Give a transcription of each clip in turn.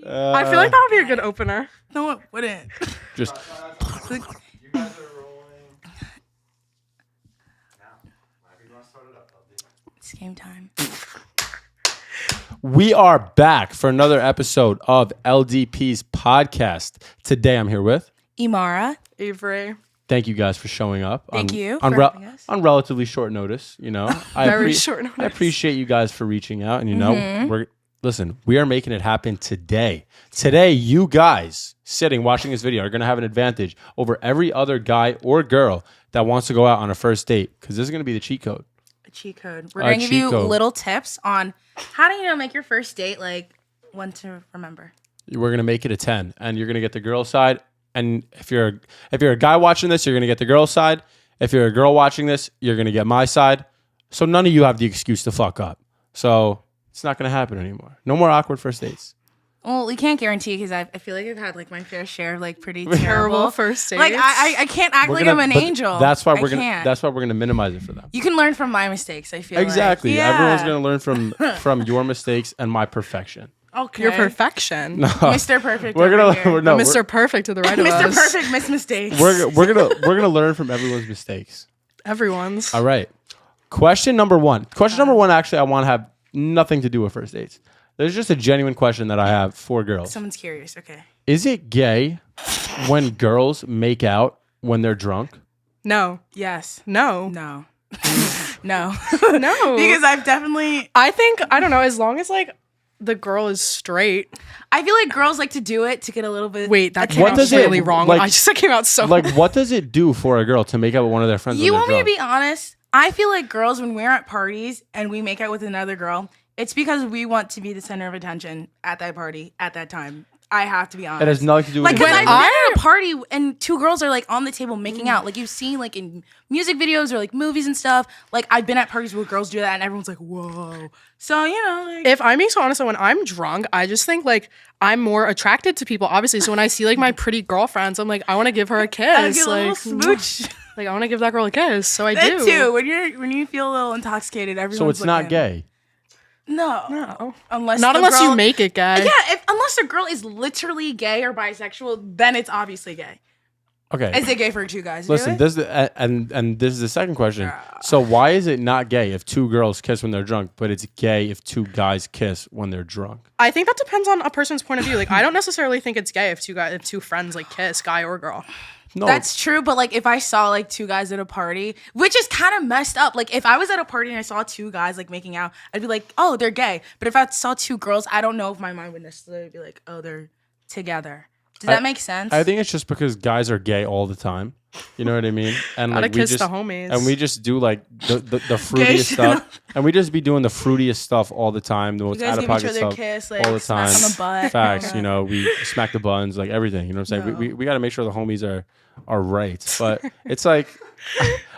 I feel like that would be a good opener. No, it wouldn't. Just You guys are rolling. Now, whenever you want to start it up, LD. It's game time. we are back for another episode of LDP's podcast. Today I'm here with Imara. Avery. Thank you guys for showing up. Thank you on, for having us. on relatively short notice. You know, Very short notice. I appreciate you guys for reaching out, and you know, we are making it happen today. Today, you guys sitting watching this video are going to have an advantage over every other guy or girl that wants to go out on a first date, because this is going to be the cheat code. A cheat code. We're going to give you little tips on how to, make your first date like one to remember. We're going to make it a 10, and you're going to get the girl side. And if you're a guy watching this, you're going to get the girl side. If you're a girl watching this, you're going to get my side. So none of you have the excuse to fuck up. So it's not going to happen anymore. No more awkward first dates. Well, we can't guarantee because I feel like I've had like my fair share of like pretty Terrible first dates. Like I can't act like I'm an angel. That's why That's we're gonna minimize it for them. You can learn from my mistakes. I feel exactly. Like. Yeah. Everyone's gonna learn from your mistakes and my perfection. Okay. Your perfection. No. Mr. Perfect. Mr. Perfect to the right of us. Mr. Perfect, Miss Mistakes. We're gonna learn from everyone's mistakes. Everyone's. All right. Question number one. Actually, I want to have nothing to do with first dates. There's just a genuine question that I have for girls. Someone's curious. Okay. Is it gay when girls make out when they're drunk? No. Yes. No. No. No. No. Because I've definitely. I think, I don't know, as long as like the girl is straight. I feel like girls like to do it to get a little bit. Wait, that came out really wrong. Like, that came out so like, what does it do for a girl to make out with one of their friends? You when want they're me to drunk? be honest? I feel like girls, when we're at parties and we make out with another girl, it's because we want to be the center of attention at that party at that time. I have to be honest. It has nothing to do with like, because I've been at a party and two girls are like on the table making out. Like you've seen like in music videos or like movies and stuff. Like I've been at parties where girls do that and everyone's like, whoa. So, like, if I'm being so honest, when I'm drunk, I just think like I'm more attracted to people, obviously. So when I see like my pretty girlfriends, I'm like, I want to give her a kiss. get a little smooch. Like I want to give that girl a kiss. So I that do. too. When you feel a little intoxicated, everyone's So it's not gay. No. Unless you make it gay. Yeah, unless the girl is literally gay or bisexual, then it's obviously gay. Okay. Is it gay for two guys? Listen, this is the second question. So why is it not gay if two girls kiss when they're drunk, but it's gay if two guys kiss when they're drunk? I think that depends on a person's point of view. Like I don't necessarily think it's gay if two friends like kiss, guy or girl. No. That's true, but like if I saw like two guys at a party, which is kind of messed up. Like if I was at a party and I saw two guys like making out, I'd be like, oh, they're gay. But if I saw two girls, I don't know if my mind would necessarily be like, oh, they're together. Does that make sense? I think it's just because guys are gay all the time. You know what I mean? And Gotta like kiss we just the homies. and we just do like the fruitiest stuff, and we just be doing the fruitiest stuff all the time, the most you guys out of give each pocket other stuff a kiss, like all the time. smack on the butt. Facts, we smack the buns, like everything. You know what I'm saying? No. We got to make sure the homies are right, but it's like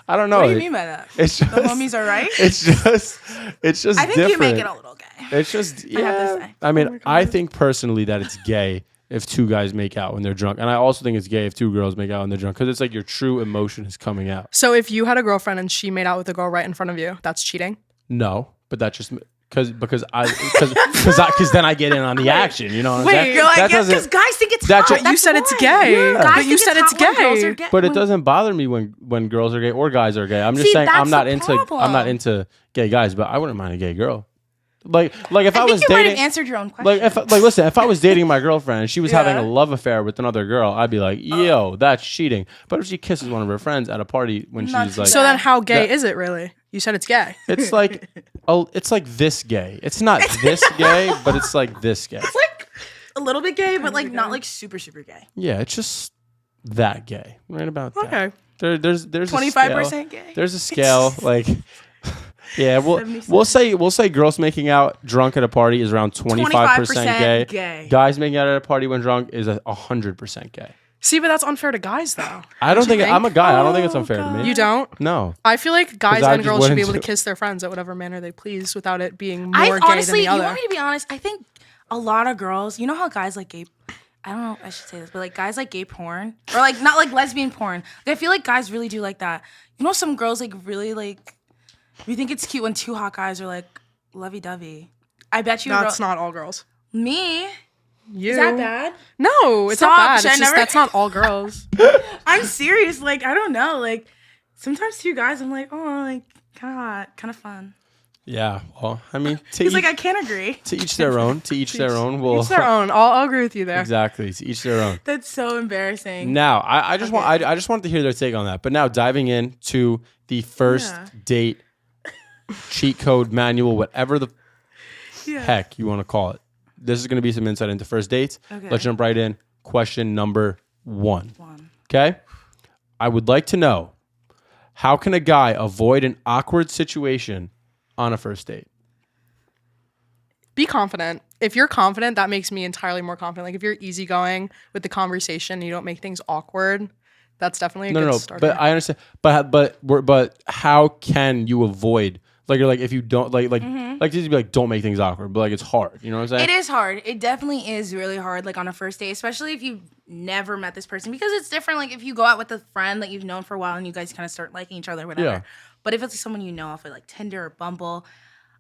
I don't know. What do you mean by that? It's just, the homies are right. It's just. I think different. you make it a little gay. It's just I have to say. I mean, I think personally that it's gay if two guys make out when they're drunk, and I also think it's gay if two girls make out when they're drunk, because it's like your true emotion is coming out. So if you had a girlfriend and she made out with a girl right in front of you, that's cheating? No, but that's just because then I get in on the action. You know what I'm saying? You're like, because guys think it's hot. You said it's gay. Yeah. But you said it's gay. But it doesn't bother me when girls are gay or guys are gay. I'm just saying I'm not into gay guys, but I wouldn't mind a gay girl. Like if I was you dating, might have answered your own question. Listen, if I was dating my girlfriend and she was having a love affair with another girl, I'd be like, yo, that's cheating. But if she kisses one of her friends at a party when she's like, so then how gay is it really? You said it's gay. It's like, it's like this gay. It's not this gay, but it's like this gay. It's like a little bit gay, but like not like super super gay. Yeah, it's just that gay, right about that. Okay. There's 25% gay. There's a scale like. Yeah, we'll say girls making out drunk at a party is around 25% gay. Guys making out at a party when drunk is 100% gay. See, but that's unfair to guys, though. I don't think I'm a guy. I don't think it's unfair to me. You don't? No. I feel like guys I and just girls should be able wouldn't to kiss their friends at whatever manner they please without it being more gay Honestly, than the other. you want me to be honest? I think a lot of girls, you know how guys like gay. I don't know if I should say this, but like guys like gay porn or like not like lesbian porn. Like, I feel like guys really do like that. You know, some girls like really like. We think it's cute when two hot guys are like lovey-dovey. I bet you. That's not all girls. Me. You. Is that bad? No, it's Stop, not bad. should I It's just never- that's not all girls. I'm serious. Like, I don't know. Like, sometimes two guys, I'm like, oh, like, kind of hot, kind of fun. Yeah. Well, I mean, He's like, I can't agree. to each their own. To each their own. We'll Each their own. I'll agree with you there. exactly. To each their own. That's so embarrassing. Now, I just Okay. I just wanted to hear their take on that. But now diving into the first Yeah. date cheat code manual, whatever the Yeah. heck you want to call it. This is going to be some insight into first dates. Okay. Let's jump right in. Question number 1. One. Okay? I would like to know, how can a guy avoid an awkward situation on a first date? Be confident. If you're confident, that makes me entirely more confident. Like if you're easygoing with the conversation, and you don't make things awkward. That's definitely a good starter. But I understand. But how can you avoid? Like you're like if you don't like just be like don't make things awkward, but like it's hard. You know what I'm saying? It is hard. It definitely is really hard, like on a first date, especially if you've never met this person, because it's different. Like if you go out with a friend that you've known for a while and you guys kind of start liking each other, whatever. Yeah. But if it's someone you know off of like Tinder or Bumble,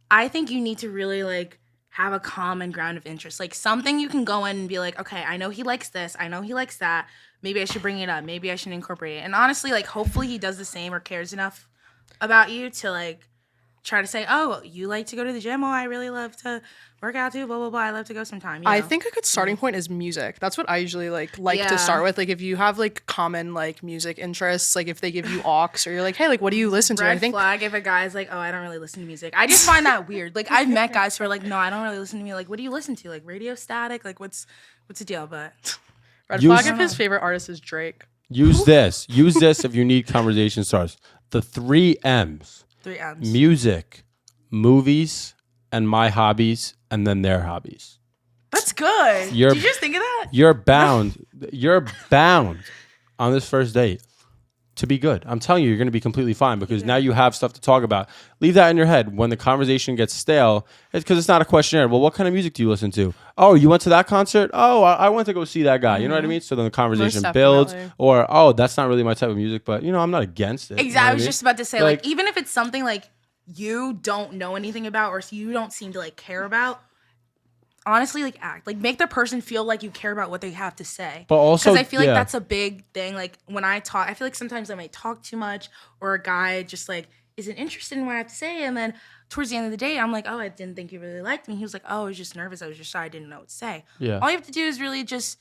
I think you need to really like have a common ground of interest, like something you can go in and be like, okay, I know he likes this, I know he likes that. Maybe I should bring it up. Maybe I should incorporate it. And honestly, like hopefully he does the same or cares enough about you to like try to say, oh, you like to go to the gym? Oh, I really love to work out too, blah, blah, blah. I love to go sometime. You I know? think a good starting point is music. That's what I usually like Yeah. to start with. Like if you have like common like music interests, like if they give you aux or you're like, hey, like what do you listen to? I Red think flag if a guy's like, oh, I don't really listen to music. I just find that weird. Like I've met guys who are like, no, I don't really listen to music. Like, what do you listen to? Like Radio Static? Like what's the deal? But red Use- flag if his favorite artist is Drake. Use this. Use this if you need conversation starters. The 3 M's: 3 M's. music, movies, and my hobbies, and then their hobbies. That's good. You're- Did you just think of that? You're bound. You're bound on this first date to be good. I'm telling you, you're going to be completely fine because now you have stuff to talk about. Leave that in your head. When the conversation gets stale, it's because it's not a questionnaire. Well, what kind of music do you listen to? Oh, you went to that concert? Oh, I went to go see that guy. You know what I mean? So then the conversation Most builds. definitely. Or, oh, that's not really my type of music, but, I'm not against it. You know Exactly. what I was mean? just about to say, Like- like, even if it's something like you don't know anything about or you don't seem to like care about, honestly, like act. Like make the person feel like you care about what they have to say. But also, because I feel like yeah. that's a big thing. Like when I talk, I feel like sometimes I might talk too much, or a guy just like isn't interested in what I have to say, and then towards the end of the day, I'm like, oh, I didn't think you really liked me. He was like, oh, I was just nervous. I was just shy. I didn't know what to say. Yeah. All you have to do is really just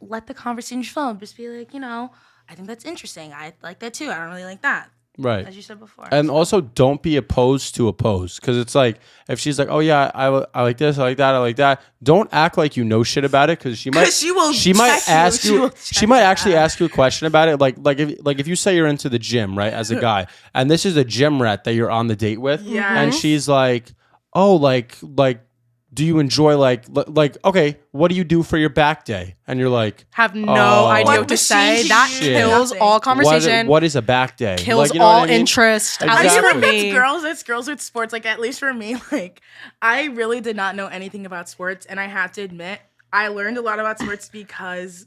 let the conversation flow. Just be like, I think that's interesting. I like that too. I don't really like that, Right. as you said before. And also, don't be opposed to oppose, because it's like if she's like, "Oh yeah, I like this, I like that, I like that." Don't act like you know shit about it, because she might. 'Cause she will might check you. ask She you. will She check might you actually out. ask you a question about it, like if you say you're into the gym, right, as a guy, and this is a gym rat that you're on the date with, and Yes. she's like, "Oh, like." Do you enjoy like okay, what do you do for your back day? And you're like, Have no Oh. idea What what to machine say. do That you use? kills Nothing. all conversation. what is a back day? kills Like, you know all what I mean? interest. At I least feel Exactly. for like me. that's girls with sports. Like at least for me, like I really did not know anything about sports, and I have to admit, I learned a lot about sports because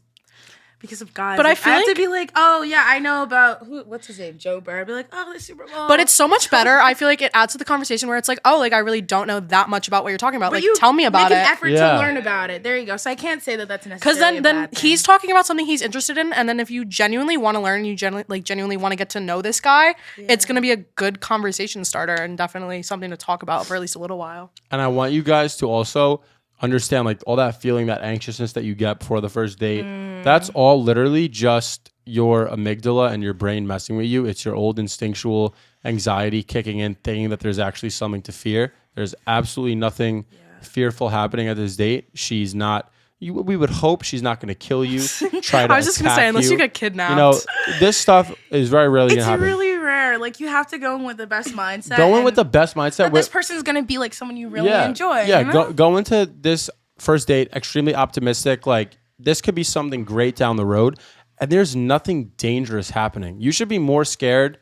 of guys. But I Like, feel have to like- be like, oh yeah, I know about what's his name, Joe Burrow. I'd be like, oh, the Super Bowl. But it's so much better. I feel like it adds to the conversation where it's like, oh, like I really don't know that much about what you're talking about. But Like, you tell me about make it. an effort Yeah. to learn about it. There you go. So I can't say that that's Because necessarily then he's talking about something he's interested in, and then if you genuinely want to learn, you genuinely want to get to know this guy, it's gonna be a good conversation starter and definitely something to talk about for at least a little while. And I want you guys to also understand like all that feeling, that anxiousness that you get before the first date. That's all literally just your amygdala and your brain messing with you. It's your old instinctual anxiety kicking in, thinking that there's actually something to fear. There's absolutely nothing fearful happening at this date. She's not. We would hope she's not going to kill you. Try to. I was just gonna say, attack unless you get kidnapped. You know, this stuff is very rarely going It's to happen. really rare. Like you have to go in with the best mindset. Go in and with the best mindset. that with- this person's gonna be like someone you really yeah, enjoy. Yeah, you know? go into this first date extremely optimistic. Like this could be something great down the road, and there's nothing dangerous happening. You should be more scared,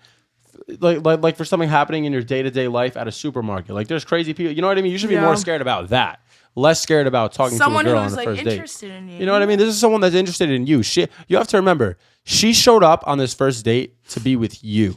like for something happening in your day-to-day life at a supermarket. Like there's crazy people. You know what I mean? You should be more scared about that. Less scared about talking Someone to a girl who's on the like first date. interested in you. You know what I mean? This is someone that's interested in you. You have to remember, she showed up on this first date to be with you,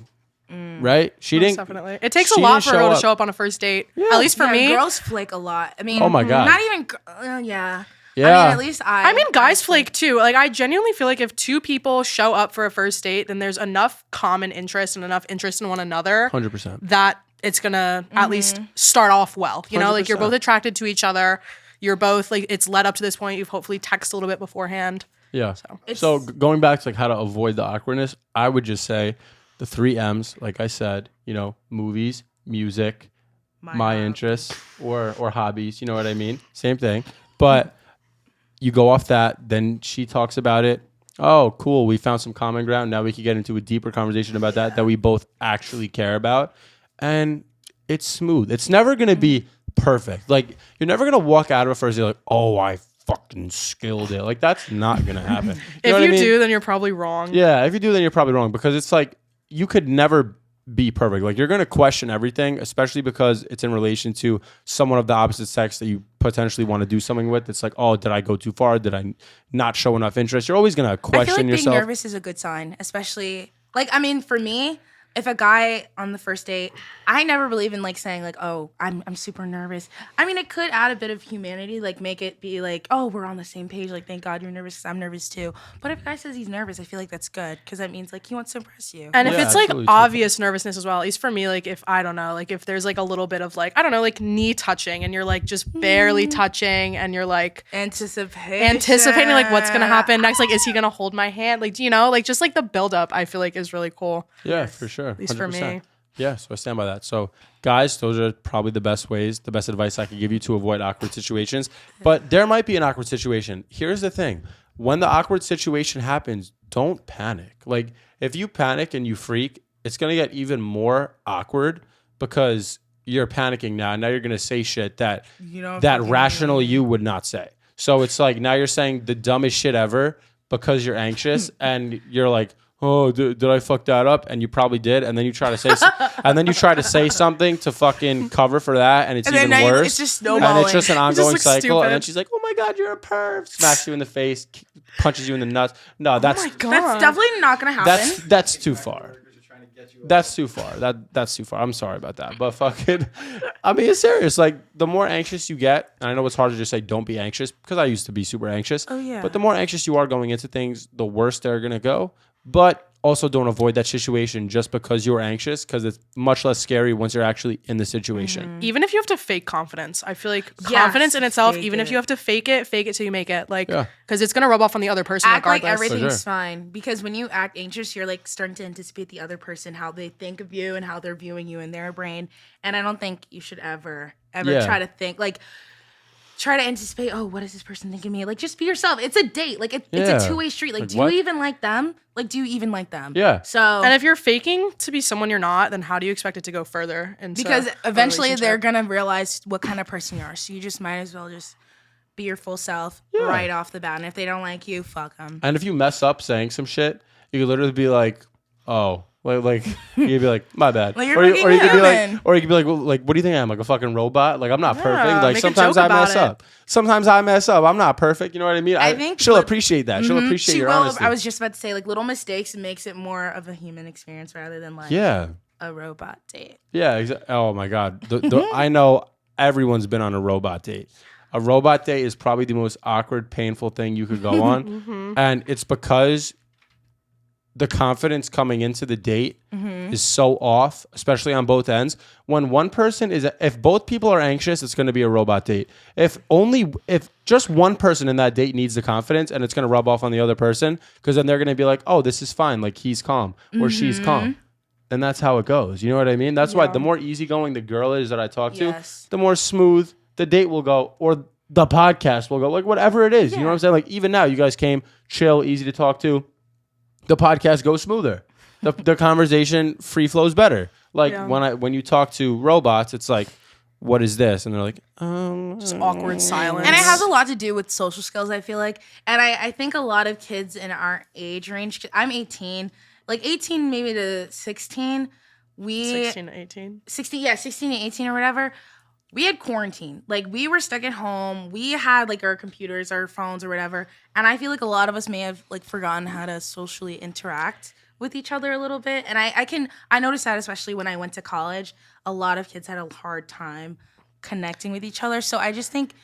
right? She Most didn't. definitely. It takes a she lot didn't for a girl show to up. show up on a first date. At least for Yeah, me. girls flake a lot. I mean, Oh my God. not even. Yeah. Yeah. I mean, at least I mean, guys flake too. Like, I genuinely feel like if two people show up for a first date, then there's enough common interest and enough interest in one another 100%. that it's gonna at least start off well. You know, like you're 100%. both attracted to each other. You're both like it's led up to this point. You've hopefully texted a little bit beforehand. Yeah. It's- So going back to like how to avoid the awkwardness, I would just say the 3 M's, like I said, you know, movies, music, my interests, or hobbies. You know what I mean? Same thing. But you go off that, then she talks about it. Oh, cool. We found some common ground. Now we can get into a deeper conversation about that we both actually care about. And it's smooth. It's never going to be perfect. Like, you're never going to walk out of a first day like, oh, I fucking skilled it. Like, that's not going to happen. If know what you I mean? do, then you're probably wrong. Yeah, if you do, then you're probably wrong because it's like you could never be perfect. Like, you're going to question everything, especially because it's in relation to someone of the opposite sex that you potentially want to do something with. It's like, oh, did I go too far? Did I not show enough interest? You're always going to question I feel like yourself. being nervous is a good sign, especially like I mean, for me, if a guy on the first date, I never believe in like saying like, oh, I'm super nervous. I mean, it could add a bit of humanity, like make it be like, oh, we're on the same page. Like, thank God you're nervous because I'm nervous too. But if a guy says he's nervous, I feel like that's good because that means like he wants to impress you. And if Yeah, it's like absolutely. obvious nervousness as well, at least for me, like if I don't know, like if there's like a little bit of like, I don't know, like knee touching and you're like just barely touching and you're like anticipating like what's gonna happen next. Like, is he gonna hold my hand? Like, do you know, like just like the buildup I feel like is really cool. Yeah, for sure. At least for me. Yeah, so I stand by that. So, guys, those are probably the best ways, the best advice I could give you to avoid awkward situations. But there might be an awkward situation. Here's the thing. When the awkward situation happens, don't panic. Like, if you panic and you freak, it's going to get even more awkward because you're panicking now. Now you're going to say shit that that rational you would not say. So it's like now you're saying the dumbest shit ever because you're anxious and you're like, oh, did I fuck that up? And you probably did. And then you try to say, and then you try to say something to fucking cover for that, and it's even then worse. it's just snowballing. And it's just an ongoing looks cycle. stupid. And then she's like, "Oh my god, you're a perv!" Smacks you in the face, punches you in the nuts. No, that's God. That's definitely not gonna happen. that's too far. That's too far. That's too far. I'm sorry about that. But fucking, I mean, it's serious. Like, the more anxious you get, and I know it's hard to just say don't be anxious because I used to be super anxious. Oh, yeah. But the more anxious you are going into things, the worse they're gonna go. But also don't avoid that situation just because you're anxious because it's much less scary once you're actually in the situation. Even if you have to fake confidence, I feel like Yes, confidence in itself, fake even if it. you have to fake it till you make it. Like, Yeah. because it's gonna rub off on the other person Act like regardless. everything's sure. fine because when you act anxious, you're like starting to anticipate the other person, how they think of you and how they're viewing you in their brain. And I don't think you should ever Yeah. try to think like. Try to anticipate, oh, what does this person think of me? Like, just be yourself. It's a date. Like, it's Yeah. a two-way street. Like, Like, do what? you even like them? Like, do you even like them? Yeah. So, And if you're faking to be someone you're not, then how do you expect it to go further? Into because a eventually they're relationship? going to realize what kind of person you are. So you just might as well just be your full self right off the bat. And if they don't like you, fuck them. And if you mess up saying some shit, you could literally be like, oh. Like you'd be like, my bad. Like, you're or, fucking you could be like, human. or you could be like, well, what do you think I am? Like a fucking robot? Like I'm not perfect. Like make a sometimes joke I about mess it. up. Sometimes I mess up. I'm not perfect. You know what I mean? I think she'll what- appreciate that. She'll appreciate She your will. honesty. I was just about to say, like, little mistakes makes it more of a human experience rather than like yeah. a robot date. Yeah. Oh my God. I know everyone's been on a robot date. A robot date is probably the most awkward, painful thing you could go on. And it's because the confidence coming into the date is so off, especially on both ends. When one person if both people are anxious, it's going to be a robot date. If just one person in that date needs the confidence and it's going to rub off on the other person, because then they're going to be like, oh, this is fine. Like he's calm or she's calm. And that's how it goes. You know what I mean? That's why the more easygoing the girl is that I talk Yes. to, the more smooth the date will go or the podcast will go. Like whatever it is. You know what I'm saying? Like even now you guys came chill, easy to talk to. The podcast goes smoother. The conversation free flows better. Like when you talk to robots, it's like, what is this? And they're like, just awkward silence. And it has a lot to do with social skills, I feel like. And I think a lot of kids in our age range, 'cause I'm 18, like 18 maybe to 16, 16 to 18. 16 to 18 or whatever, we had quarantine. Like we were stuck at home. We had like our computers, our phones or whatever. And I feel like a lot of us may have like forgotten how to socially interact with each other a little bit. And I noticed that especially when I went to college, a lot of kids had a hard time connecting with each other. So I just think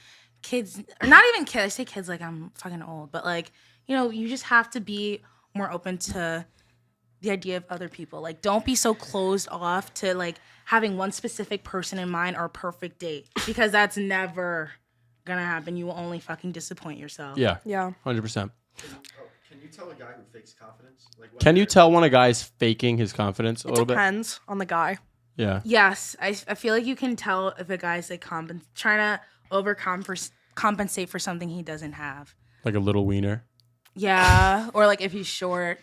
kids, or not even kids. I say kids like I'm fucking old, but like, you know, you just have to be more open to the idea of other people. Like, don't be so closed off to like having one specific person in mind or a perfect date, because that's never gonna happen. You will only fucking disappoint yourself. Yeah. Yeah. 100%. Can you tell a guy who fakes confidence? Like, Can you tell when a guy's faking his confidence a little bit? Depends on the guy. Yeah. Yes, I feel like you can tell if a guy's like trying to overcompensate for something he doesn't have. Like a little wiener. Yeah, or like if he's short.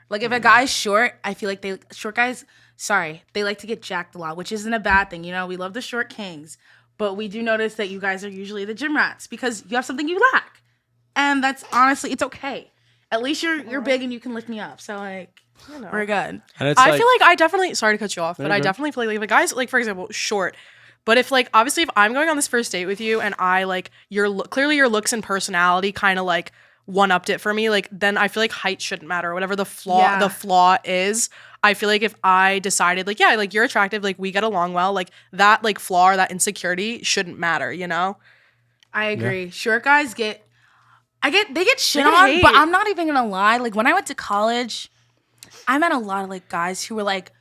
Like if a guy's short, I feel like they like to get jacked a lot, which isn't a bad thing. You know, we love the short kings, but we do notice that you guys are usually the gym rats because you have something you lack. And that's honestly, it's okay. At least you're big and you can lift me up. So like, we're good. And it's I feel like I definitely, sorry to cut you off, but I good. definitely feel like if a guy's like, for example, short, but if like, obviously if I'm going on this first date with you and I like, clearly your looks and personality kind of like one-upped it for me, like then I feel like height shouldn't matter, whatever the flaw is. I feel like if I decided like, yeah, like you're attractive, like we get along well, like that like flaw or that insecurity shouldn't matter, you know? I agree. Yeah. Short guys they get shit They get on, hate. but I'm not even gonna lie. Like when I went to college, I met a lot of like guys who were like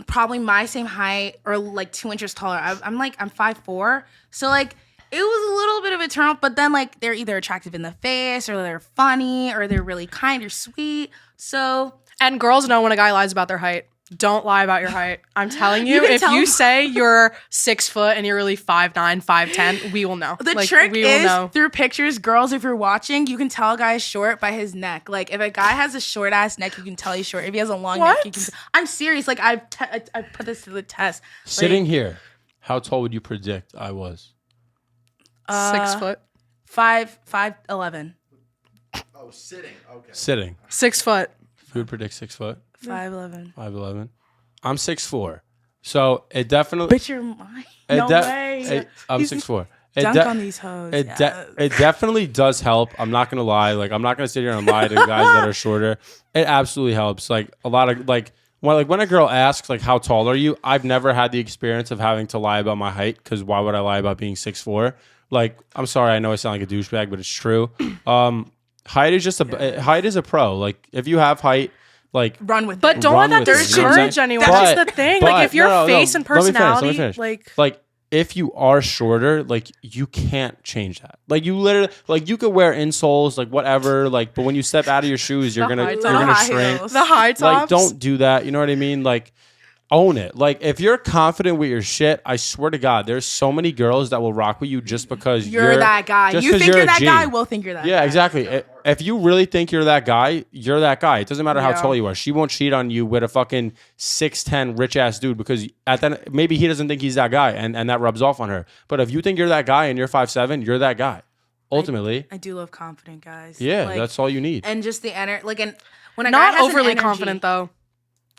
probably my same height or like 2 inches taller. I'm 5'4", so like it was a little bit of a turn off. But then like they're either attractive in the face or they're funny or they're really kind or sweet. So and girls know when a guy lies about their height. Don't lie about your height. I'm telling you, can if tell you them. say you're 6 foot and you're really 5'9", 5'10", we will know. The like, trick we will is know. through pictures, girls, if you're watching, you can tell a guy's short by his neck. Like if a guy has a short ass neck, you can tell he's short. If he has a long neck, you can I'm serious. Like I put this to the test. Sitting here, how tall would you predict I was? 6 foot. 5'11". Oh, sitting. Okay. Sitting. 6 foot. You would predict 6 foot? 5'11". 5'11". I'm 6'4". So it definitely. But you're mine. No way. I'm 6'4". Dunk on these hoes. It definitely does help. I'm not gonna lie. Like I'm not gonna sit here and lie to guys that are shorter. It absolutely helps. Like a lot of when a girl asks like how tall are you, I've never had the experience of having to lie about my height because why would I lie about being 6'4"? Like I'm sorry, I know I sound like a douchebag, but it's true. Height is just height is a pro. Like if you have height. Like run with it. But don't let that discourage anyone. That's just the thing. Like if your face and personality, let me finish. Like if you are shorter, like you can't change that. Like you literally, like you could wear insoles, like whatever, like but when you step out of your shoes, you're gonna shrink. The high tops. Like don't do that. You know what I mean? Like own it. Like if you're confident with your shit, I swear to God, there's so many girls that will rock with you just because you're that guy. You think you're that guy, we'll think you're that guy. Yeah, exactly. If you really think you're that guy, you're that guy. It doesn't matter how tall you are. She won't cheat on you with a fucking 6'10" rich ass dude because at that maybe he doesn't think he's that guy and that rubs off on her. But if you think you're that guy and you're 5'7", you're that guy. Ultimately. I do love confident guys. Yeah, like, that's all you need. And just the energy, like when a not guy has overly an energy, confident though.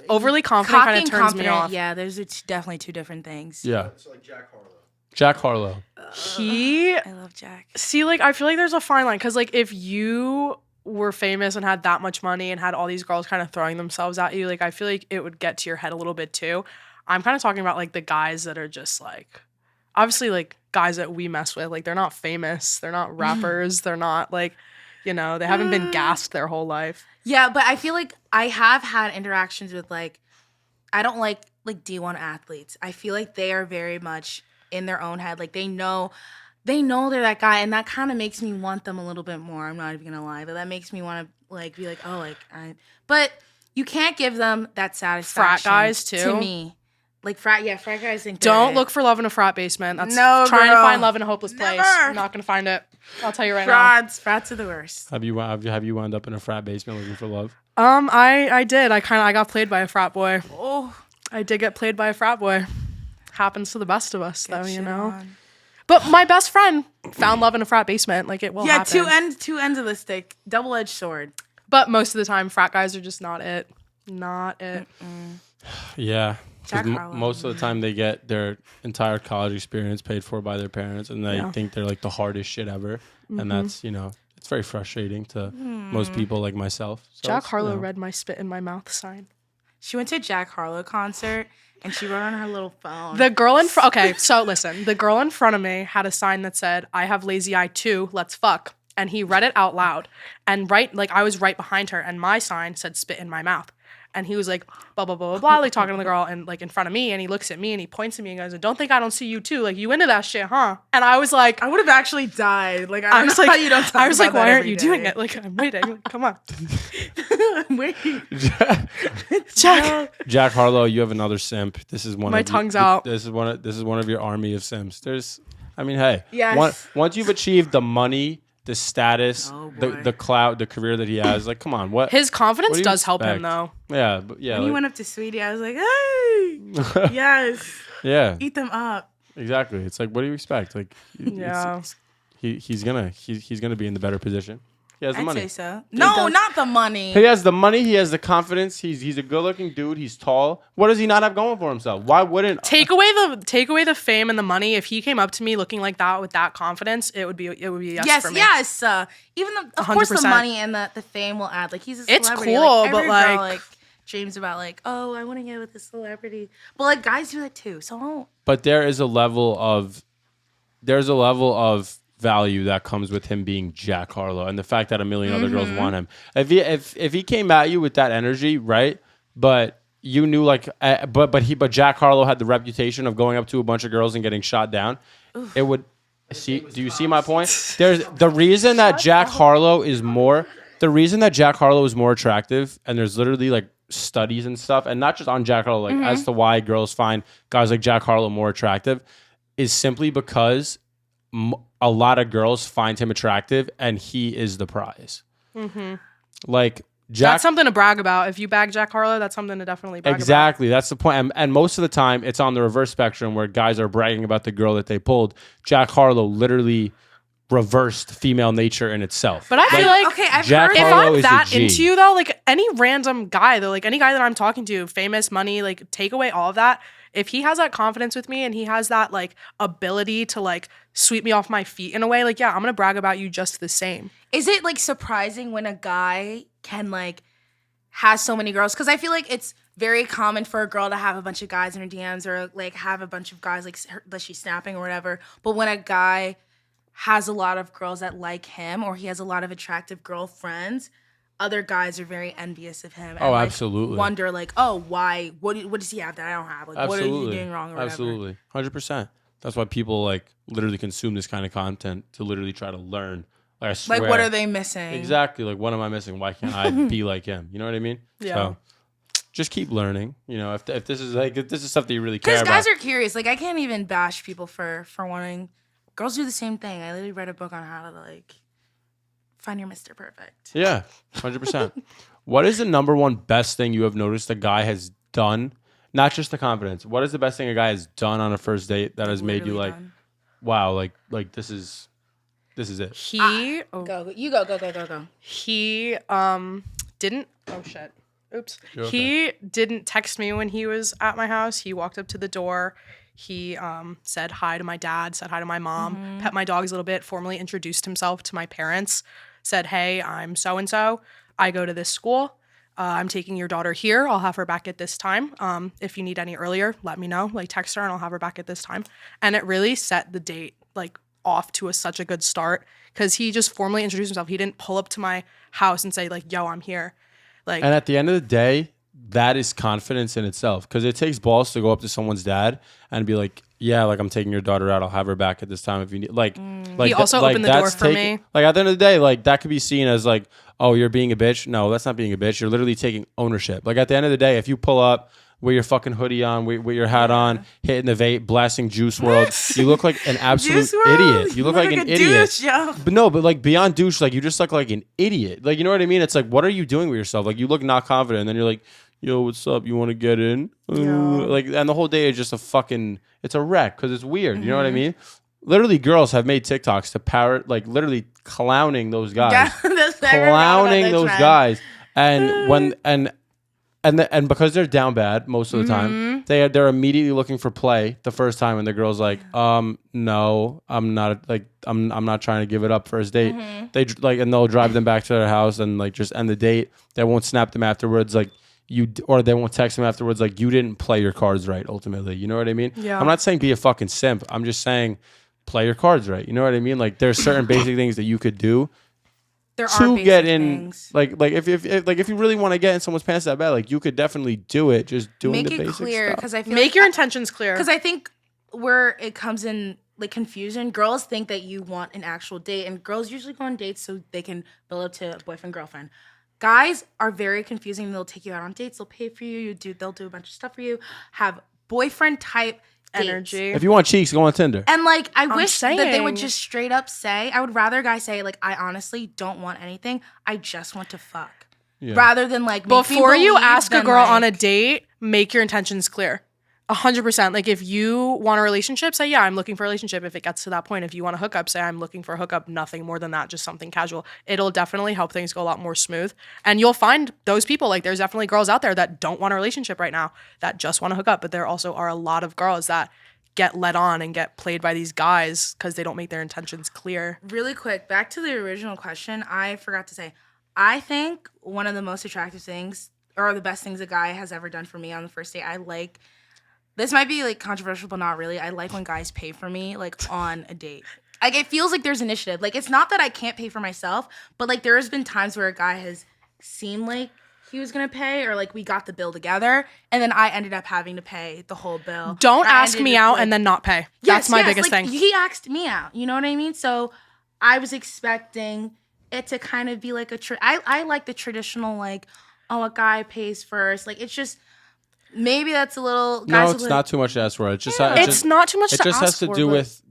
Overly confident kind of turns me off. Yeah, there's definitely two different things. Yeah. So like Jack Harlow. Jack Harlow. I love Jack. See, like I feel like there's a fine line because like if you were famous and had that much money and had all these girls kind of throwing themselves at you, like I feel like it would get to your head a little bit too. I'm kind of talking about like the guys that are just like, obviously like guys that we mess with, like they're not famous, they're not rappers, they're not like, you know, they haven't been gassed their whole life. Yeah, but I feel like I have had interactions with like, I don't like D1 athletes. I feel like they are very much in their own head. Like they know they're that guy, and that kind of makes me want them a little bit more. I'm not even gonna lie, but that makes me want to like be like, oh, like but you can't give them that satisfaction. Frat guys too. To me. Like frat guys think don't look for love in a frat basement. That's no, trying girl. to find love in a hopeless place. You're not gonna find it. I'll tell you right now. Frats are the worst. Have you wound up in a frat basement looking for love? I did. I got played by a frat boy. Oh, I did get played by a frat boy. Happens to the best of us, though, you know. But my best friend found love in a frat basement. Like it will happen. Yeah, two ends of the stick, double-edged sword. But most of the time, frat guys are just not it. Not it. Yeah. Jack Harlow. Most of the time they get their entire college experience paid for by their parents and they think they're like the hardest shit ever. And that's, you know, it's very frustrating to most people like myself. So Jack Harlow read my spit in my mouth sign. She went to a Jack Harlow concert and she wrote on her little phone. The girl in front. Okay, so listen. The girl in front of me had a sign that said, "I have lazy eye too. Let's fuck." And he read it out loud. And I was right behind her, and my sign said, "Spit in my mouth." And he was like, blah, blah, blah, blah, blah, like talking to the girl and like in front of me. And he looks at me and he points at me and goes, "Don't think I don't see you too. Like, you into that shit, huh?" And I was like, I would have actually died. Like, I was know like, how you don't talk I was like, about that why aren't every you day. doing it? Like, I'm waiting. Like, come on. I'm waiting. Jack Harlow, you have another simp. This is one. My tongue's out. This is one of your army of simps. I mean, hey, Yes. once you've achieved the money, the status, Oh, the boy. clout, the career that he has, like, come on, what? His confidence what do you does help him, expect? though. Yeah, but yeah, When he went up to Sweetie, I was like, hey, yes, yeah, eat them up. exactly. It's like, what do you expect? Like, Yeah. he's gonna be in the better position. He has the I'd money. say so. No, not the money. He has the money. He has the confidence. He's a good-looking dude. He's tall. What does he not have going for himself? Why wouldn't Take away the fame and the money. If he came up to me looking like that with that confidence, it would be yes, Yes, for me. yes. Even of course the 100%. money and the fame will add. Like he's a It's celebrity. cool, like, but, every girl, like- dreams about like, oh, I want to get with a celebrity. But like guys do that too. So I don't. But there's a level of value that comes with him being Jack Harlow and the fact that a million other girls want him. If he came at you with that energy, right? But you knew like, but Jack Harlow had the reputation of going up to a bunch of girls and getting shot down. It would see. Do you see my point? There's the reason that Jack Harlow is more. The reason that Jack Harlow is more attractive, and there's literally like studies and stuff, and not just on Jack Harlow, like as to why girls find guys like Jack Harlow more attractive, is simply because a lot of girls find him attractive, and he is the prize. Like Jack, That's something to brag about. If you bag Jack Harlow, that's something to definitely brag exactly. That's the point. And most of the time, it's on the reverse spectrum where guys are bragging about the girl that they pulled. Jack Harlow literally reversed female nature in itself. But I feel like Okay, I've Jack heard. if Harlow I'm is a that G. into you though, like any random guy though, like any guy that I'm talking to, famous, money, like take away all of that. If he has that confidence with me and he has that like ability to like sweep me off my feet in a way, like yeah, I'm gonna brag about you just the same. Is it like surprising when a guy can like has so many girls? Because I feel like it's very common for a girl to have a bunch of guys in her DMs or like have a bunch of guys like that she's snapping or whatever. But when a guy has a lot of girls that like him or he has a lot of attractive girlfriends, other guys are very envious of him. And, Oh, like, absolutely. wonder like, oh, why? What does he have that I don't have? Like, what are you doing wrong or whatever? Absolutely. 100%. That's why people like literally consume this kind of content to literally try to learn. Like I swear. Like, what are they missing? Exactly. Like, what am I missing? Why can't I be like him? You know what I mean? Yeah. So just keep learning. You know, if this is like, if this is stuff that you really care Because about. guys are curious. Like, I can't even bash people for wanting. Girls do the same thing. I literally read a book on how to like find your Mr. Perfect. Yeah, 100%. What is the number one best thing you have noticed a guy has done? Not just the confidence. What is the best thing a guy has done on a first date that has made you Literally like, done. wow, like this is it. He Go. You go. he didn't oh shit. Oops. You're okay. He didn't text me when he was at my house. He walked up to the door. He said hi to my dad, said hi to my mom, pet my dogs a little bit, formally introduced himself to my parents, said, "Hey, I'm so-and-so. I go to this school. I'm taking your daughter here. I'll have her back at this time. If you need any earlier, let me know. Like text her and I'll have her back at this time." And it really set the date like off to such a good start because he just formally introduced himself. He didn't pull up to my house and say like, "Yo, I'm here." Like And at the end of the day, that is confidence in itself because it takes balls to go up to someone's dad and be like, yeah, like I'm taking your daughter out. I'll have her back at this time if you need. Like He also opened the door for me. Like at the end of the day, like that could be seen as like, oh, you're being a bitch. No, that's not being a bitch. You're literally taking ownership. Like at the end of the day, if you pull up with your fucking hoodie on, with your hat on, hitting the vape, blasting Juice WRLD, you look like an absolute Juice WRLD. idiot. You look like an a idiot. douche, yo. But no, but like beyond douche, like you just look like an idiot. Like you know what I mean? It's like, what are you doing with yourself? Like you look not confident, and then you're like, yo, what's up? You want to get in? Like, and the whole day is just a fucking, it's a wreck because it's weird. You know what I mean? Literally, girls have made TikToks to parrot, like literally clowning those guys, Yeah, that's I forgot about clowning that those trend. guys, and when and because they're down bad most of the time, they're immediately looking for play the first time, and the girl's like, no, I'm not like I'm not trying to give it up first date. They like and they'll drive them back to their house and like just end the date. They won't snap them afterwards. Like or they won't text them afterwards. Like, you didn't play your cards right. Ultimately, you know what I mean? Yeah. I'm not saying be a fucking simp. I'm just saying play your cards right. You know what I mean? Like, there's certain basic things that you could do There are to basic get in. things. Like if you really want to get in someone's pants that bad, like, you could definitely do it. Just doing Make the it basic clear, stuff. because I feel Make like your intentions clear. Because I think where it comes in like confusion, girls think that you want an actual date, and girls usually go on dates so they can build up to a boyfriend, girlfriend. Guys are very confusing. They'll take you out on dates. They'll pay for you. They'll do a bunch of stuff for you. Have boyfriend type dates. Energy. If you want cheeks, go on Tinder. And like, I wish that they would saying. just straight up say, I would rather a guy say like, I honestly don't want anything. I just want to fuck. Yeah. Rather than like, make me Before you believe, ask a then, girl on a like- date, make your intentions clear. 100%. Like, if you want a relationship, say, yeah, I'm looking for a relationship. If it gets to that point, if you want a hookup, say, I'm looking for a hookup. Nothing more than that, just something casual. It'll definitely help things go a lot more smooth. And you'll find those people, like, there's definitely girls out there that don't want a relationship right now, that just want to hook up. But there also are a lot of girls that get led on and get played by these guys because they don't make their intentions clear. Really quick, back to the original question, I forgot to say, I think one of the most attractive things, or the best things a guy has ever done for me on the first date, I like, this might be like controversial, but not really. I like when guys pay for me like on a date. Like, it feels like there's initiative. Like, it's not that I can't pay for myself, but like there has been times where a guy has seemed like he was gonna pay, or like we got the bill together, and then I ended up having to pay the whole bill. Don't I ask ended me up, out like- and then not pay. Yes, That's my yes, biggest like, thing. He asked me out. You know what I mean? So I was expecting it to kind of be like I like the traditional, like, oh, a guy pays first. Like, it's just, maybe that's a little. No, it's not too much to ask for. It just It's not too much It to just ask has to for, do but- with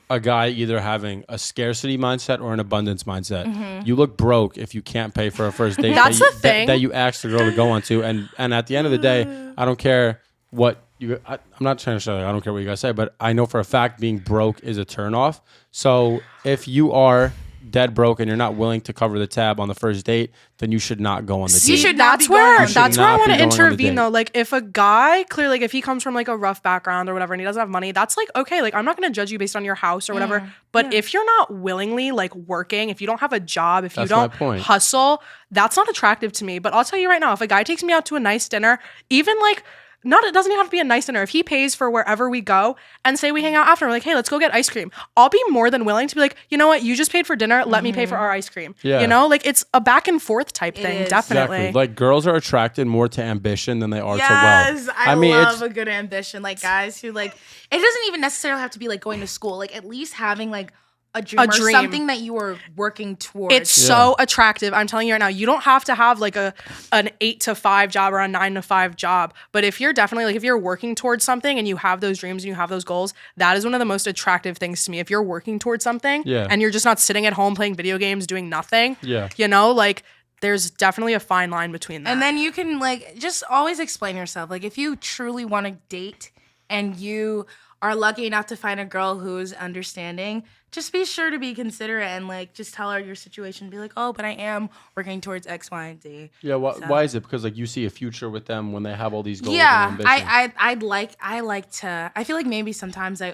a guy either having a scarcity mindset or an abundance mindset. Mm-hmm. You look broke if you can't pay for a first date. That's that you, the thing. that you asked the girl to go on to, and at the end of the day, I don't care what you. I'm not trying to show. I don't care what you guys say, but I know for a fact being broke is a turnoff. So if you are dead broke and you're not willing to cover the tab on the first date, then you should not go on the date. You should not That's be going on where a that's date. where I You should want to not be going on a intervene date. though. Like, if a guy clearly, like, if he comes from like a rough background or whatever and he doesn't have money, that's like okay. Like, I'm not gonna judge you based on your house or whatever. But if you're not willingly like working, if you don't have a job, if you That's my don't point. hustle, that's not attractive to me. But I'll tell you right now, if a guy takes me out to a nice dinner, even like, not, it doesn't even have to be a nice dinner. If he pays for wherever we go and say we hang out after, we're like, hey, let's go get ice cream. I'll be more than willing to be like, you know what? You just paid for dinner. Let me pay for our ice cream. Yeah. You know, like, it's a back and forth type thing. is. Definitely. Exactly. Like, girls are attracted more to ambition than they are to Yes, wealth. I mean, love it's a good ambition. Like, guys who like, it doesn't even necessarily have to be like going to school. Like, at least having like a dream, or dream. something that you are working towards. It's so attractive. I'm telling you right now, you don't have to have like an 8 to 5 job or a 9 to 5 job. But if you're definitely like, if you're working towards something and you have those dreams and you have those goals, that is one of the most attractive things to me. If you're working towards something and you're just not sitting at home playing video games, doing nothing, you know, like, there's definitely a fine line between that. And then you can like just always explain yourself. Like, if you truly want to date and you are lucky enough to find a girl who's understanding, just be sure to be considerate and like just tell her your situation. Be like, oh, but I am working towards X, Y, and Z. yeah. Why is it? Because like you see a future with them when they have all these goals. Yeah, and ambition. I like to. I feel like maybe sometimes I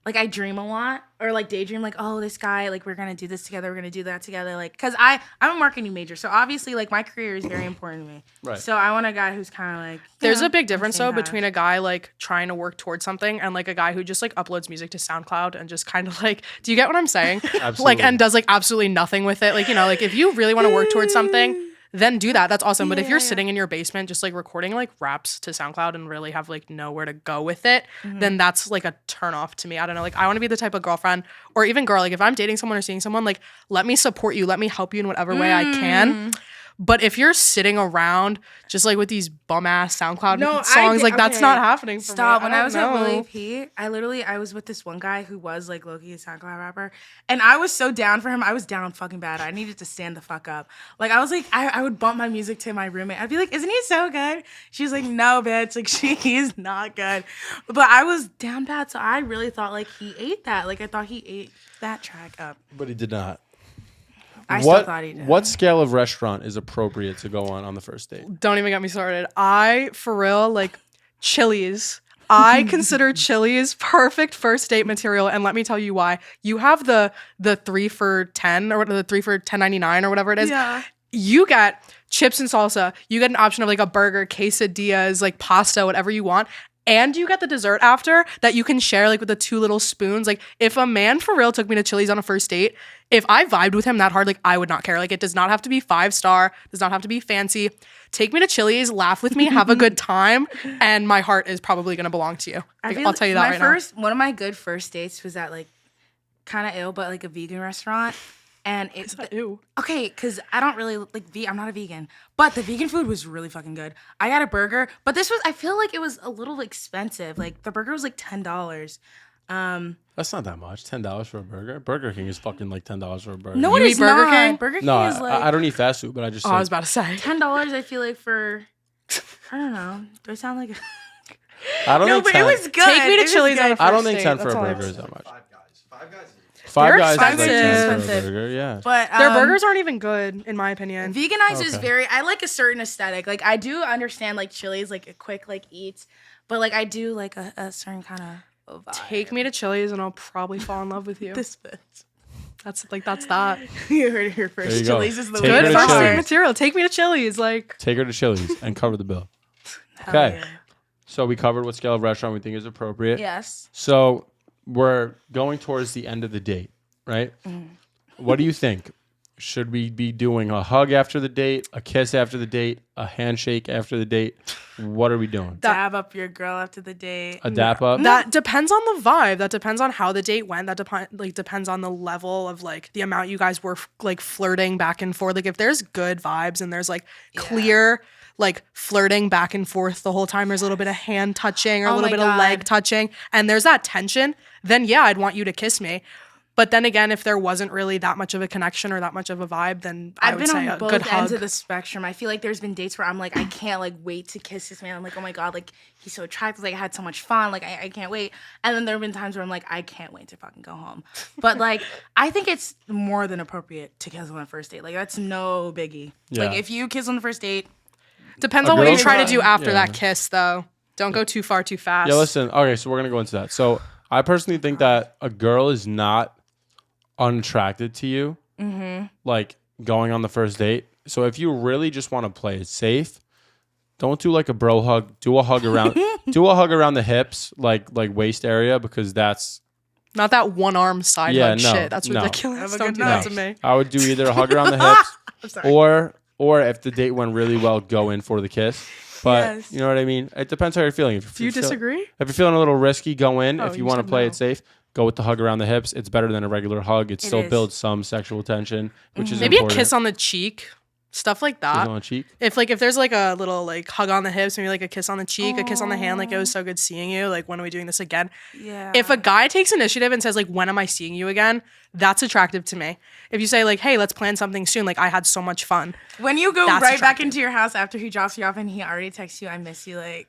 like I dream a lot, or like daydream, like, oh, this guy, like, we're gonna do this together, we're gonna do that together, like, because I'm a marketing major, so obviously like my career is very important to me. Right. So I want a guy who's kind of like. There's a big difference though between a guy like trying to work towards something and like a guy who just like uploads music to SoundCloud and just kind of like, do you get what I'm saying? Absolutely. Like, and does like absolutely nothing with it. Like, you know, like, if you really want to work towards something, then do that. That's awesome. But if you're sitting in your basement just like recording like raps to SoundCloud and really have like nowhere to go with it, then that's like a turn off to me. I don't know. Like, I want to be the type of girlfriend or even girl, like if I'm dating someone or seeing someone, like, let me support you. Let me help you in whatever way I can. But if you're sitting around just like with these bum ass SoundCloud songs, like, that's not happening for Stop. me. When I was at know. LDP, I was with this one guy who was like low-key a SoundCloud rapper, and I was so down for him. I was down fucking bad. I needed to stand the fuck up. Like, I was like, I would bump my music to my roommate. I'd be like, isn't he so good? She's like, no, bitch. Like, he's not good. But I was down bad, so I really thought like he ate that. Like, I thought he ate that track up. But he did not. I still thought he did. What scale of restaurant is appropriate to go on the first date? Don't even get me started. For real, like, Chili's. I consider Chili's perfect first date material, and let me tell you why. You have the 3 for $10 or the 3 for $10.99 or whatever it is. Yeah. you get chips and salsa. You get an option of like a burger, quesadillas, like pasta, whatever you want. And you get the dessert after that you can share like with the 2 little spoons. Like if a man for real took me to Chili's on a first date, if I vibed with him that hard, like I would not care. Like it does not have to be 5-star, does not have to be fancy. Take me to Chili's, laugh with me, have a good time, and my heart is probably gonna belong to you. Like, I'll tell you that right now. One of my good first dates was at like kind of ill, but like a vegan restaurant. And it's ew. Okay, because I don't really like I'm not a vegan, but the vegan food was really fucking good. I got a burger, but I feel like it was a little expensive. Like the burger was like $10. That's not that much. $10 for a burger. Burger King is fucking like $10 for a burger. No, it is Burger not. King? Burger King No, is like I don't eat fast food, but I just. I was about to say. $10. I feel like for I don't know. Do I sound like? I don't No, think but 10, it was good. Take me to It was Chili's good. on a I don't first think date. 10 for That's a all I burger have is to that much. Five Guys. Five They're Guys is like expensive. 10 for a Expensive. burger, yeah. But Their burgers aren't even good, in my opinion. Veganized is Okay. I like a certain aesthetic. Like I do understand like Chili's like a quick like eat, but like I do like a certain kind of vibe. Take me to Chili's and I'll probably fall in love with you. this bitch. That's that. You heard it here There first. you go. Chili's is the Take her Good to first Chili's. date material. Take me to Chili's. Like Take her to Chili's and cover the bill. Hell Okay. yeah. So we covered what scale of restaurant we think is appropriate. Yes. So we're going towards the end of the date, right? What do you think? Should we be doing a hug after the date, a kiss after the date, a handshake after the date? What are we doing? Dab up your girl after the date. A dap up? that depends on the vibe. That depends on how the date went. That depends on the level of like the amount you guys were like flirting back and forth. Like if there's good vibes and there's like clear like flirting back and forth the whole time, there's a little bit of hand touching or a Oh little my bit of leg God. touching, and there's that tension, then yeah, I'd want you to kiss me. But then again, if there wasn't really that much of a connection or that much of a vibe, then I I've would been say on a both good ends hug. of the spectrum. I feel like there's been dates where I'm like, I can't like wait to kiss this man. I'm like, oh my God, like he's so attractive. Like I had so much fun. Like I can't wait. And then there have been times where I'm like, I can't wait to fucking go home. But like, I think it's more than appropriate to kiss on the first date. Like that's no biggie. Yeah. Like if you kiss on the first date, Depends A on what you girl's try to vibe. do after Yeah. that kiss, though. Don't go too far too fast. Yeah, listen. Okay, so we're going to go into that. So I personally think that a girl is not unattracted to you, like going on the first date. So if you really just want to play it safe, don't do like a bro hug. Do a hug around, the hips, like waist area, because that's Not that one arm side Yeah, hug no, shit. That's no. ridiculous. Have a Don't good do that night. to me. I would do either a hug around the hips, I'm sorry. or if the date went really well, go in for the kiss. But Yes. you know what I mean? It depends how you're feeling. If Do you feel- disagree? If you're feeling a little risky, go in. Oh, If you you want to said play no. it safe, go with the hug around the hips. It's better than a regular hug. It still is. builds some sexual tension, which is Maybe important. a kiss on the cheek. Stuff like Kiss that. on the cheek. If there's like a little like hug on the hips, maybe like a kiss on the cheek, a kiss on the hand, like it was so good seeing you. Like when are we doing this again? yeah. If a guy takes initiative and says like when am I seeing you again, that's attractive to me. If you say like hey let's plan something soon, like I had so much fun. when you go That's right back attractive. into your house after he drops you off and he already texts you, I miss you, like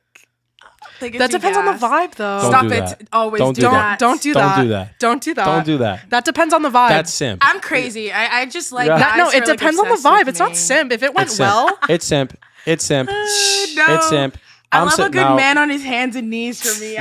That depends on the vibe though. Don't Stop do it. that. Always Don't do do that. Don't do Don't that. do that. Don't do that. Don't do that. That depends on the vibe. That's simp. I'm crazy. I just like Yeah. guys no, who it are, like, depends on the obsessed with vibe. It's not me. simp. If it went It's simp. well, It's simp. It's simp. No. It's simp. I I'm love a simp good now. man on his hands and knees for me.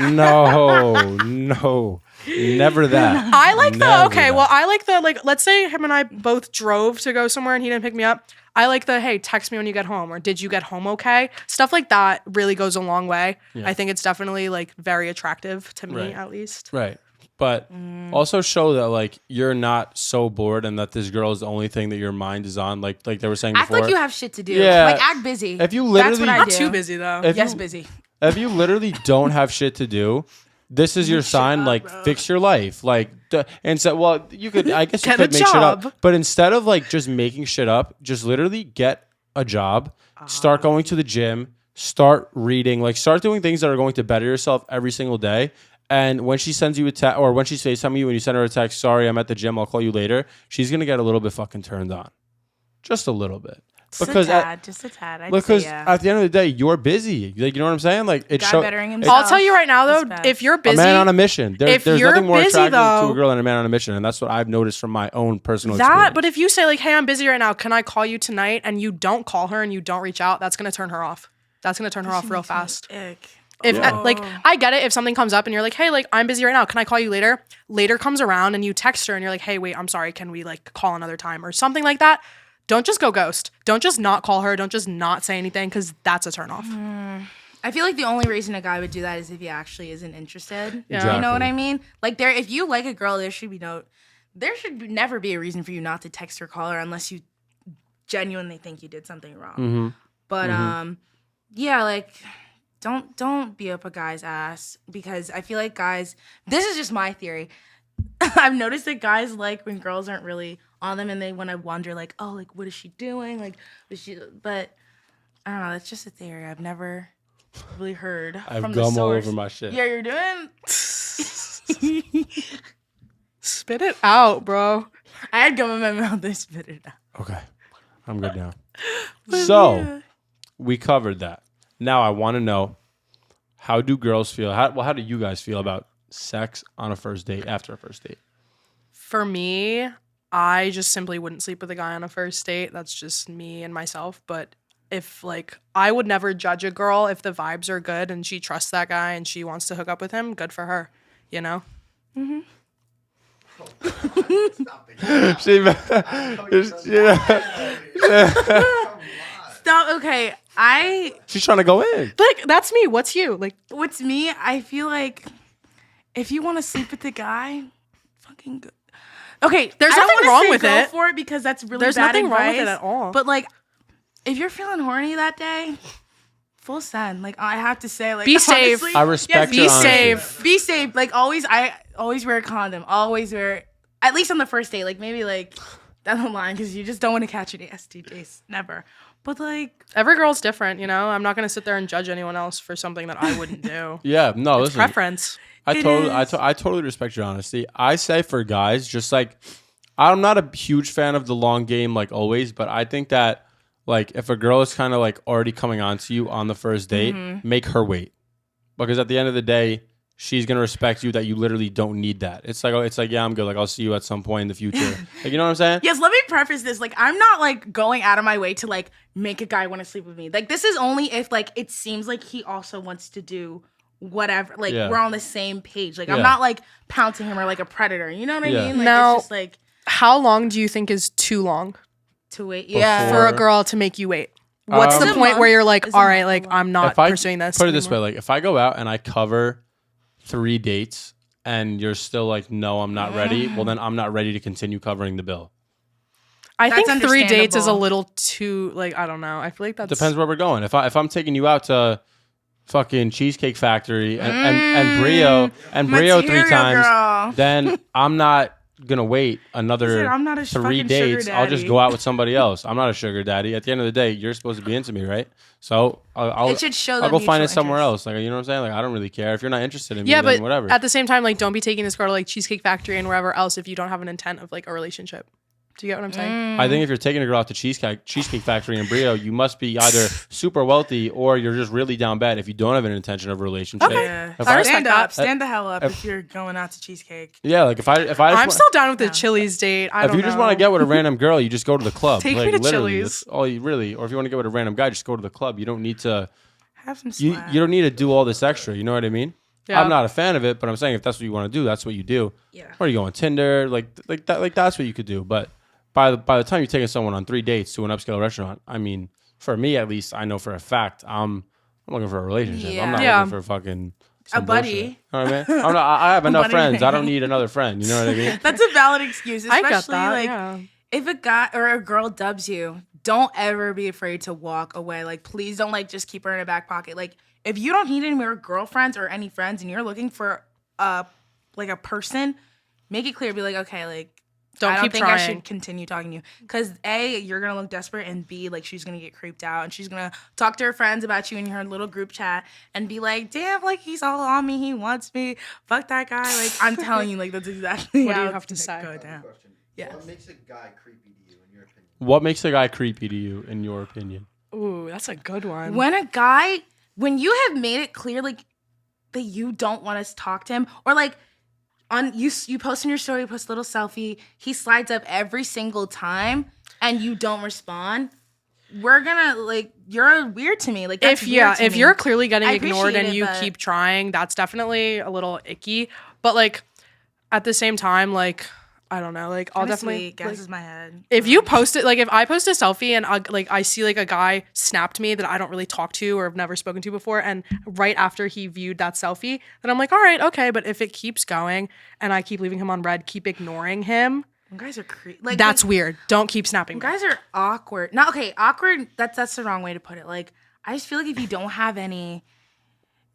No, never that. I like the Never okay. that. Well, I like the like. Let's say him and I both drove to go somewhere and he didn't pick me up. I like the hey, text me when you get home or did you get home okay? Stuff like that really goes a long way. Yeah. I think it's definitely like very attractive to me Right. at least. Right. But also show that like you're not so bored and that this girl is the only thing that your mind is on. Like they were saying Act before. like you have shit to do. Yeah. Like act busy. If you That's literally- what I Not do. too busy though. If Yes, you- busy. If you literally don't have shit to do, this is your sign. Like fix your life. Like and so well, you could I guess you Get a could make shit job. up. But instead of like just making shit up, just literally get a job. Start going to the gym. Start reading. Like start doing things that are going to better yourself every single day. And when she sends you a text, or when she's FaceTiming you and you send her a text, sorry, I'm at the gym, I'll call you later, she's going to get a little bit fucking turned on. Just a little bit. Just Because a tad. Just a tad. I'd because say, yeah. at the end of the day, you're busy. Like, you know what I'm saying? Like, it Guy shows bettering himself. I'll tell you right now though, That's bad. if you're a busy, man on a mission. if There's you're nothing more busy, attractive to though- a girl than a man on a mission. And that's what I've noticed from my own personal that, experience. but if you say like, hey, I'm busy right now, can I call you tonight? And you don't call her and you don't reach out, that's gonna turn her off. That's gonna turn her off real fast. Ick. If Yeah. like I get it if something comes up and you're like, hey, like I'm busy right now, can I call you later? Later comes around and you text her and you're like, hey, wait, I'm sorry, can we like call another time or something like that? don't just go ghost. Don't just not call her. Don't just not say anything because that's a turnoff. I feel like the only reason a guy would do that is if he actually isn't interested. Exactly. You know what I mean? Like if you like a girl, there should never be a reason for you not to text or call her unless you genuinely think you did something wrong. Mm-hmm. But yeah, like don't be up a guy's ass because I feel like guys. This is just my theory. I've noticed that guys like when girls aren't really on them and they want to wonder like, oh, like what is she doing? Like, but I don't know. That's just a theory. I've never really heard I have from gum the source. all over my shit. Yeah, you're doing. Spit it out, bro. I had gum in my mouth. I spit it out. Okay. I'm good now. So we covered that. Now I want to know, how do girls feel? How do you guys feel about sex on a first date, after a first date? For me, I just simply wouldn't sleep with a guy on a first date. That's just me and myself. But if like, I would never judge a girl if the vibes are good and she trusts that guy and she wants to hook up with him, good for her, you know? Mm-hmm. Stop. Okay, She's trying to go in. Like, that's me. What's you? Like, what's me? I feel like if you want to sleep with the guy, fucking good. Okay, there's I don't nothing wanna wrong say with go it. for it because that's really There's bad nothing advice, wrong with it at all. But like, if you're feeling horny that day, full send. Like I have to say, like Be safe. honestly, I respect yes, your be honesty. safe. Be safe. Like always, I always wear a condom. Always wear, at least on the first date. Like maybe like down the line because you just don't want to catch any STDs. Never. But like every girl's different, you know? I'm not going to sit there and judge anyone else for something that I wouldn't do. Yeah, no, It's listen. preference. I totally respect your honesty. I say for guys, just like, I'm not a huge fan of the long game, like always, but I think that like if a girl is kind of like already coming on to you on the first date, make her wait, because at the end of the day, she's gonna respect you that you literally don't need that. It's like yeah, I'm good. Like I'll see you at some point in the future. Like you know what I'm saying? yes, let me preface this. Like I'm not like going out of my way to like make a guy want to sleep with me. Like this is only if like it seems like he also wants to do whatever. Like Yeah. we're on the same page. Like Yeah. I'm not like pouncing him or like a predator. You know what I Yeah. mean? Like Now- it's just like How long do you think is too long to wait. Yeah. Before- for a girl to make you wait? What's the It's a point where month. you're like, It's a all right, month. like I'm not If I pursuing this? put it this way, anymore? like if I go out and I cover 3 dates and you're still like, no, I'm not ready. Well, then I'm not ready to continue covering the bill. I That's think 3 dates is a understandable. little too, like, I don't know. I feel like that's Depends where we're going. If I'm taking you out to fucking Cheesecake Factory and Brio 3 Material times, girl. then I'm not gonna wait another He said, "I'm not a 3 fucking sugar dates. I'll just daddy." go out with somebody else. I'm not a sugar daddy. At the end of the day, you're supposed to be into me, right? So I'll It should show I'll the go find it mutual somewhere interest. else. Like you know what I'm saying? Like I don't really care if you're not interested in me. yeah, then but whatever. at the same time, like, don't be taking this girl to like Cheesecake Factory and wherever else if you don't have an intent of like a relationship. Do you get what I'm saying? I think if you're taking a girl out to Cheesecake Factory in Brio, you must be either super wealthy or you're just really down bad if you don't have an intention of a relationship. Okay. Yeah. If I I- respect Stand that. up. Stand the hell up if you're going out to Cheesecake. Yeah, like if I just I'm want- still down with the Chili's date. I if don't you just know. want to get with a random girl, you just go to the club. Take like, me to literally, Chili's. that's all you really. Or if you want to get with a random guy, just go to the club. You don't need to. Have some You swag. you don't need to do all this extra. You know what I mean? Yeah. I'm not a fan of it, but I'm saying if that's what you want to do, that's what you do. Yeah. Or you go on Tinder, like that, like that's what you could do. But by the time you're taking someone on 3 dates to an upscale restaurant, I mean, for me at least, I know for a fact I'm looking for a relationship. I'm not Yeah. looking for fucking A some buddy. bullshit. You know what I mean? I have enough buddy friends. I thing. don't need another friend. You know what I mean? That's a valid excuse, I especially get that. like yeah. if a guy or a girl dubs you, don't ever be afraid to walk away. Like, please don't like just keep her in a back pocket. Like, if you don't need any more girlfriends or any friends, and you're looking for a person, make it clear. Be like, okay, like, Don't I don't keep think I trying. should continue talking to you because A, you're gonna look desperate, and B, like she's gonna get creeped out, and she's gonna talk to her friends about you in her little group chat and be like, damn, like he's all on me, he wants me, fuck that guy. Like I'm telling you, like that's exactly What do how you have it's to gonna say? Go I have a down. question. Yes. What makes a guy creepy to you, in your opinion? What makes a guy creepy to you, in your opinion? Ooh, that's a good one. When you have made it clear like that you don't want to talk to him, or like on you post in your story, you post a little selfie, he slides up every single time and you don't respond, we're gonna like you're weird to me. Like that's weird to if me. you're clearly getting I ignored appreciate and it, you but- keep trying, that's definitely a little icky. But like at the same time, like I don't know. Like I'll definitely gasses my head. If you post it, like if I post a selfie and I see like a guy snapped me that I don't really talk to or have never spoken to before, and right after he viewed that selfie, then I'm like, all right, okay. But if it keeps going and I keep leaving him on red, keep ignoring him, guys are like that's weird. Don't keep snapping me. Guys are awkward. Not okay. Awkward. That's the wrong way to put it. Like I just feel like if you don't have any,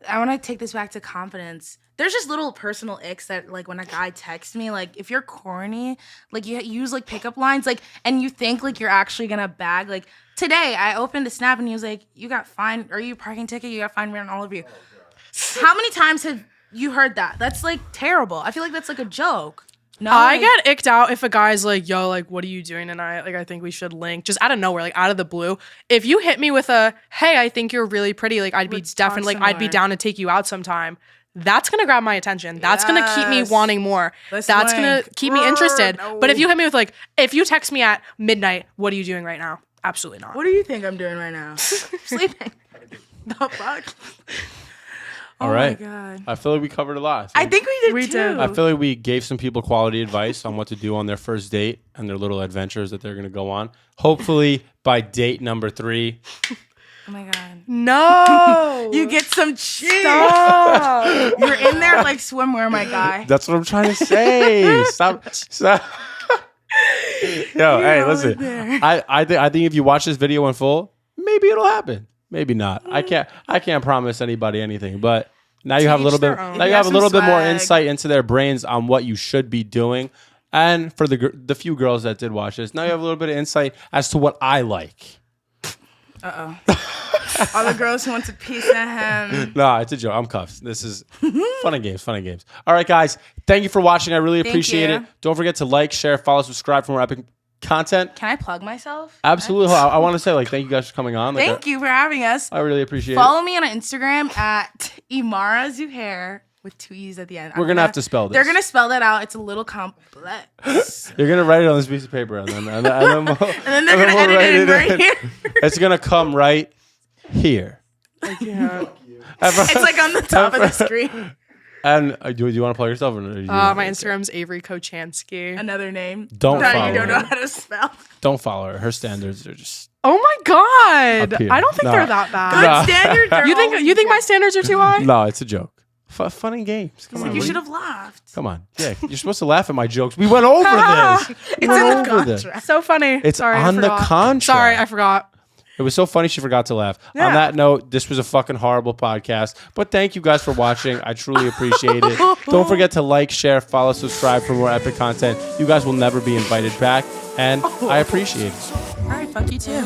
I want to take this back to confidence. There's just little personal icks that like when a guy texts me, like if you're corny, like you use like pickup lines, like and you think like you're actually gonna bag. Like today, I opened a snap and he was like, "You got fined? Are you a parking ticket? You got fined on all of you." How many times have you heard that? That's like terrible. I feel like that's like a joke. No, I get icked out if a guy's like, yo, like, what are you doing tonight? Like, I think we should link. Just out of nowhere, like, out of the blue. If you hit me with a, hey, I think you're really pretty, like, I'd be definitely, like, I'd be down to take you out sometime. That's going to grab my attention. That's going to keep me wanting more. That's going to keep me interested. No. But if you hit me with, like, if you text me at midnight, what are you doing right now? Absolutely not. What do you think I'm doing right now? Sleeping. The fuck? All right. Oh my God. I feel like we covered a lot. I think we did too. I feel like we gave some people quality advice on what to do on their first date and their little adventures that they're going to go on. Hopefully by date number 3. Oh my God. No. You get some cheese. Stop. You're in there like swimwear, my guy. That's what I'm trying to say. Stop. Yo, hey, listen. I think if you watch this video in full, maybe it'll happen. Maybe not. I can't promise anybody anything, but now you have a little bit. Now you have a little bit more insight into their brains on what you should be doing, and for the few girls that did watch this, now you have a little bit of insight as to what I like. All the girls who want a piece of him. No, it's a joke. I'm cuffed. This is fun and games. Fun and games. All right, guys. Thank you for watching. I really appreciate it. Don't forget to like, share, follow, subscribe for more epic content. Can I plug myself? Absolutely. I want to say thank you guys for coming on. Thank you for having us. I really appreciate Follow me on Instagram at Imara Zuhair with 2 E's at the end. We're going to have to spell this. They're going to spell that out. It's a little complex. You're going to write it on this piece of paper and then and then they're going to edit it in right here. It's going to come right here. Yeah. It's like on the top of the screen. And do you want to plug yourself? Or my Instagram's Avery Kochansky. Another name. Don't follow you don't her. know how to spell. Don't follow her. Her standards are just. Oh my God! Up here. I don't think they're that bad. Good standards. Are You think my standards are too high? No, it's a joke. Fun and games. Come on, you should have laughed. Come on. Yeah, you're supposed to laugh at my jokes. We went over this. It's in the contract. So funny. It's Sorry, on the contract. Sorry, I forgot. It was so funny she forgot to laugh. Yeah. On that note, this was a fucking horrible podcast. But thank you guys for watching. I truly appreciate it. Don't forget to like, share, follow, subscribe for more epic content. You guys will never be invited back. And I appreciate it. All right, fuck you too.